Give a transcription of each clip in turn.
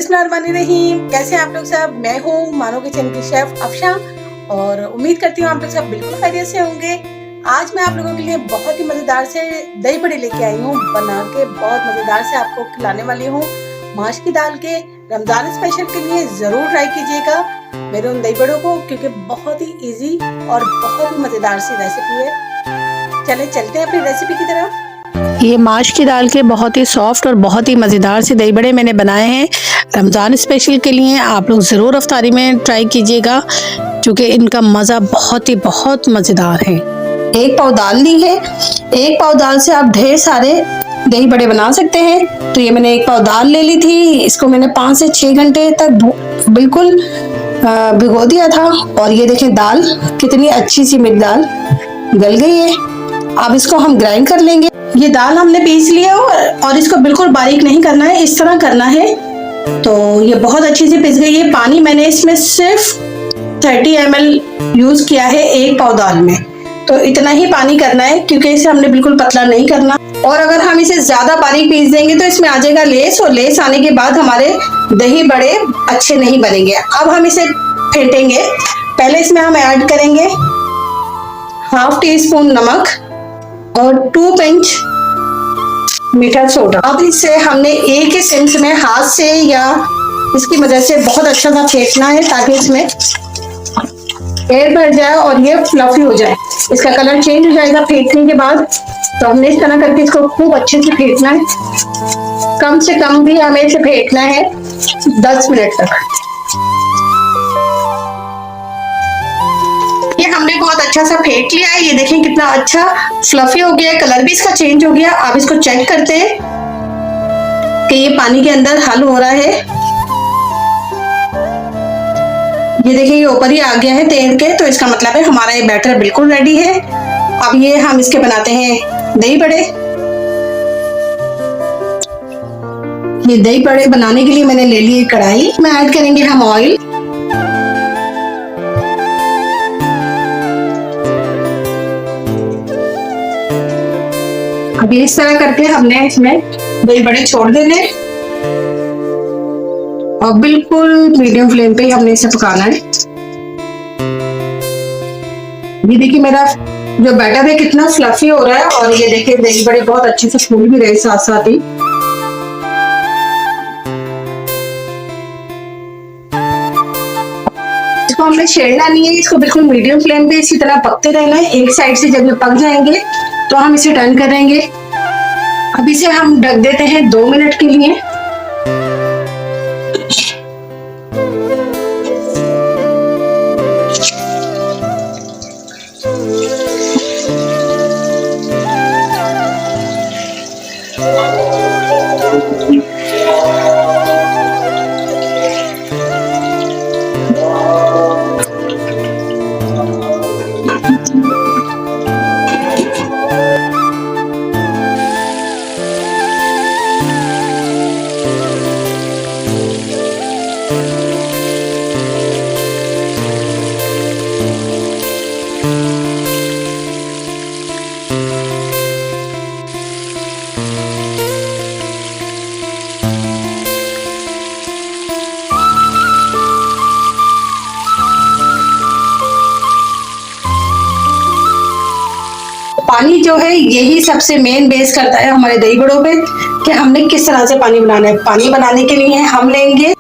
बिस्मिल्लाहिर्रहमानिर्रहीम। कैसे हैं आप लोग सब? मैं हूँ मानो किचन की शेफ अफशा और उम्मीद करती हूँ आप लोग सब बिल्कुल खैरियत से होंगे। आज मैं आप लोगों के लिए बहुत ही मज़ेदार से दही बड़े लेके आई हूँ, बना के बहुत मज़ेदार से आपको खिलाने वाली हूँ। माश की दाल के रमज़ान स्पेशल के लिए ज़रूर ट्राई कीजिएगा मेरे उन दही बड़ों को, क्योंकि बहुत ही ईजी और बहुत ही मज़ेदार सी रेसिपी है। चले चलते हैं अपनी रेसिपी की तरफ। ये माश की दाल के बहुत ही सॉफ्ट और बहुत ही मज़ेदार से दही बड़े मैंने बनाए हैं रमज़ान स्पेशल के लिए। आप लोग ज़रूर अफ्तारी में ट्राई कीजिएगा, क्योंकि इनका मज़ा बहुत मज़ेदार है। 1 पाव दाल ली है। 1 पाव दाल से आप ढेर सारे दही बड़े बना सकते हैं। तो ये मैंने 1 पाव दाल ले ली थी। इसको मैंने 5 से 6 घंटे तक बिल्कुल भिगो दिया था। और ये देखें दाल कितनी अच्छी सी मेरी दाल गल गई है। अब इसको हम ग्राइंड कर लेंगे। ये दाल हमने पीस लिया और इसको बिल्कुल बारीक नहीं करना है, इस तरह करना है। तो ये बहुत अच्छी से पिस गई है। पानी मैंने इसमें सिर्फ 30 ml यूज किया है 1 पाव दाल में। तो इतना ही पानी करना है, क्योंकि इसे हमने बिल्कुल पतला नहीं करना। और अगर हम इसे ज्यादा बारीक पीस देंगे तो इसमें आ जाएगा लेस, और लेस आने के बाद हमारे दही बड़े अच्छे नहीं बनेंगे। अब हम इसे फेंटेंगे। पहले इसमें हम ऐड करेंगे 1/2 टीस्पून नमक और 2 पिंच मीठा सोडा। अब इसे हमने एक ही सिंच में हाथ से या इसकी मदद से बहुत अच्छा सा फेंटना है, ताकि इसमें एयर भर जाए और ये फ्लफी हो जाए। इसका कलर चेंज हो जाएगा फेंटने के बाद। तो हमने इस तरह करके इसको खूब अच्छे से फेंटना है। कम से कम भी हमें इसे फेंटना है 10 मिनट तक। ये हमने बहुत अच्छा सा फेंट लिया है। ये देखें कितना अच्छा फ्लफी हो गया है, कलर भी इसका चेंज हो गया। अब इसको चेक करते हैं कि ये पानी के अंदर हल हो रहा है। ये देखिए ये ऊपर ही आ गया है तैर के, तो इसका मतलब है हमारा ये बैटर बिल्कुल रेडी है। अब ये हम इसके बनाते हैं दही बड़े। ये दही बड़े बनाने के लिए मैंने ले ली कढ़ाई में ऐड करेंगे हम ऑयल। अब इस तरह करके हमने इसमें दही बड़े छोड़ देने और बिल्कुल मीडियम फ्लेम पे ही हमने इसे पकाना है। ये देखिए मेरा जो बैटर है कितना फ्लफी हो रहा है, और ये देखिए दही बड़े बहुत अच्छे से फूल भी रहे साथ साथ ही। इसको हमने छेड़ना नहीं है, इसको बिल्कुल मीडियम फ्लेम पे इसी तरह पकते रहना है। एक साइड से जब ये पक जाएंगे तो हम इसे टर्न करेंगे। अब इसे हम ढक देते हैं 2 मिनट के लिए। पानी जो है यही सबसे मेन बेस करता है हमारे दही बड़ों पे कि हमने किस तरह से पानी बनाना है। पानी बनाने के लिए हम लेंगे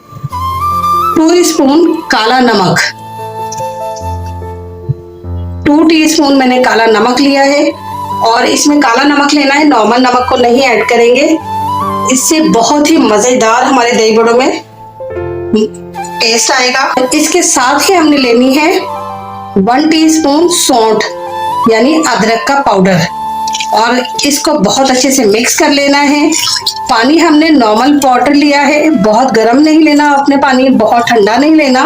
2 स्पून काला नमक। 2 टीस्पून मैंने काला नमक लिया है, और इसमें काला नमक लेना है, नॉर्मल नमक को नहीं ऐड करेंगे। इससे बहुत ही मजेदार हमारे दही बड़ों में टेस्ट आएगा। इसके साथ ही हमने लेनी है 1 टीस्पून सौंठ यानी अदरक का पाउडर, और इसको बहुत अच्छे से मिक्स कर लेना है। पानी हमने नॉर्मल वाटर लिया है, बहुत गर्म नहीं लेना अपने पानी, बहुत ठंडा नहीं लेना।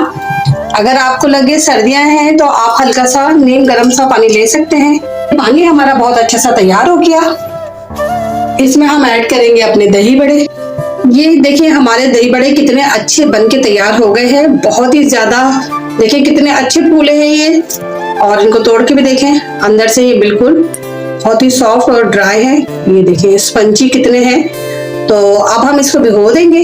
अगर आपको लगे सर्दियां हैं तो आप हल्का सा नीम गर्म सा पानी ले सकते हैं। पानी हमारा बहुत अच्छा सा तैयार हो गया। इसमें हम ऐड करेंगे अपने दही बड़े। ये देखिए हमारे दही बड़े कितने अच्छे बन के तैयार हो गए हैं, बहुत ही ज्यादा। देखिए कितने अच्छे फूले हैं ये, और इनको तोड़ के भी देखें, अंदर से ये बिल्कुल बहुत ही सॉफ्ट और ड्राई है। ये देखिए स्पंजी कितने हैं। तो अब हम इसको भिगो देंगे।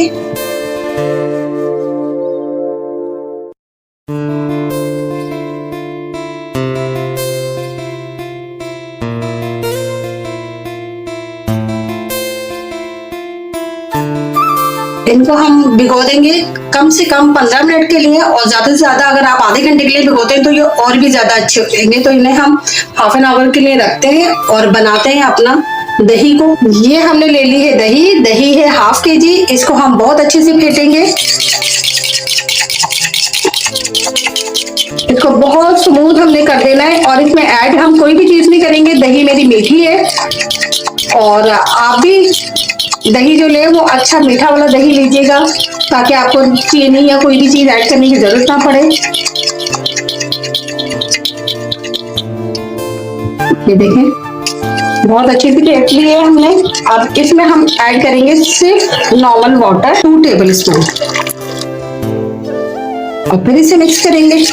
इनको हम भिगो देंगे कम से कम 15 मिनट के लिए, और ज्यादा से ज्यादा अगर आप आधे घंटे के लिए भिगोते हैं तो ये और भी ज्यादा अच्छे होंगे। तो इन्हें हम हाफ एन आवर के लिए रखते हैं और बनाते हैं अपना दही को। ये हमने ले ली है दही, दही है ½ kg। इसको हम बहुत अच्छे से फेंटेंगे, इसको बहुत स्मूथ हमने कर देना है। और इसमें ऐड हम कोई भी चीज नहीं करेंगे, दही मेरी मीठी है। और आप भी दही जो ले वो अच्छा मीठा वाला दही लीजिएगा, ताकि आपको चीनी या कोई भी चीज ऐड करने की जरूरत ना पड़े। ये देखें बहुत अच्छी सी फेंट ली है हमने। अब इसमें हम ऐड करेंगे सिर्फ नॉर्मल वाटर 2 टेबल स्पून, और फिर इसे मिक्स करेंगे।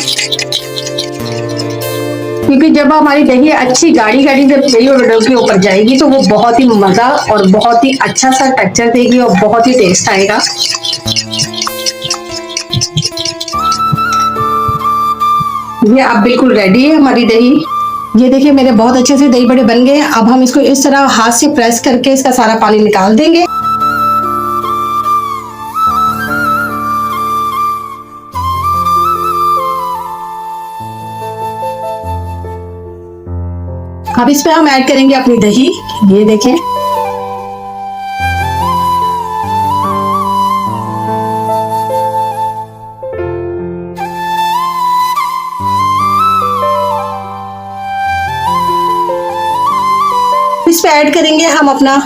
क्योंकि जब हमारी दही अच्छी गाढ़ी गाढ़ी जब दही और डो के ऊपर जाएगी तो वो बहुत ही मजा और बहुत ही अच्छा सा टेक्सचर देगी और बहुत ही टेस्ट आएगा। ये अब बिल्कुल रेडी है हमारी दही। ये देखिए मेरे बहुत अच्छे से दही बड़े बन गए। अब हम इसको इस तरह हाथ से प्रेस करके इसका सारा पानी निकाल देंगे। अब इस पे हम ऐड करेंगे अपनी दही। ये देखें इस पे ऐड करेंगे हम अपना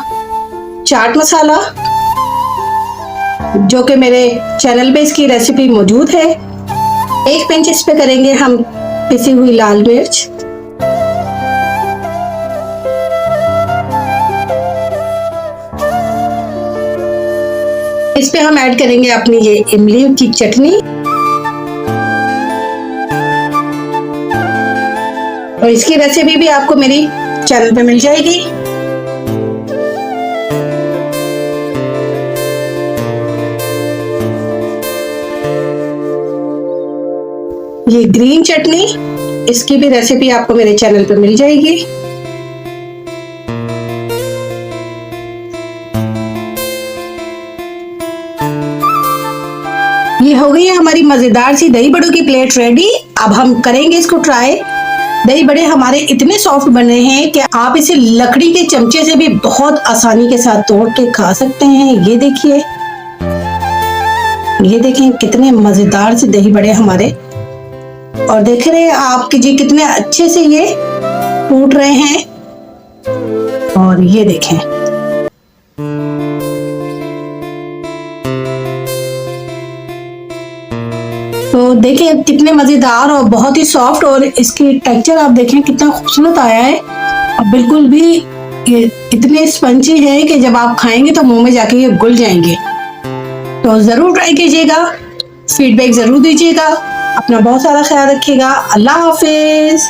चाट मसाला, जो कि मेरे चैनल पे इसकी रेसिपी मौजूद है। 1 पिंच इस पे करेंगे हम पिसी हुई लाल मिर्च। इस पे हम ऐड करेंगे अपनी ये इमली की चटनी, और इसकी रेसिपी भी आपको मेरी चैनल पे मिल जाएगी। ये ग्रीन चटनी, इसकी भी रेसिपी आपको मेरे चैनल पे मिल जाएगी। ये हो गई है हमारी मजेदार सी दही बड़ों की प्लेट रेडी। अब हम करेंगे इसको ट्राई। दही बड़े हमारे इतने सॉफ्ट बने हैं कि आप इसे लकड़ी के चमचे से भी बहुत आसानी के साथ तोड़ के खा सकते हैं। ये देखिए, ये देखें कितने मजेदार से दही बड़े हमारे, और देख रहे हैं आप कि जी कितने अच्छे से ये टूट रहे हैं। और ये देखें, तो देखें कितने मजेदार और बहुत ही सॉफ्ट, और इसकी टेक्सचर आप देखें कितना खूबसूरत आया है। और बिल्कुल भी ये इतने स्पंजी है कि जब आप खाएंगे तो मुंह में जाके ये घुल जाएंगे। तो जरूर ट्राई कीजिएगा, फीडबैक जरूर दीजिएगा। अपना बहुत सारा ख्याल रखिएगा। अल्लाह हाफिज।